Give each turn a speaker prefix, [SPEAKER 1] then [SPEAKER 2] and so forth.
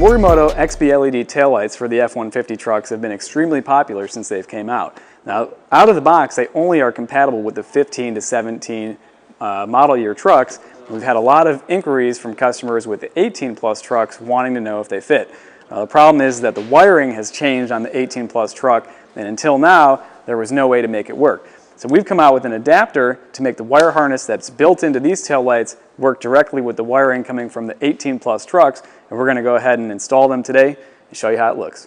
[SPEAKER 1] Morimoto XB LED taillights for the F-150 trucks have been extremely popular since they've came out. Now, out of the box, they only are compatible with the 15 to 17 model year trucks. We've had a lot of inquiries from customers with the 18 plus trucks wanting to know if they fit. The problem is that the wiring has changed on the 18 plus truck, and until now, there was no way to make it work. So we've come out with an adapter to make the wire harness that's built into these taillights work directly with the wiring coming from the 18 plus trucks, and we're going to go ahead and install them today and show you how it looks.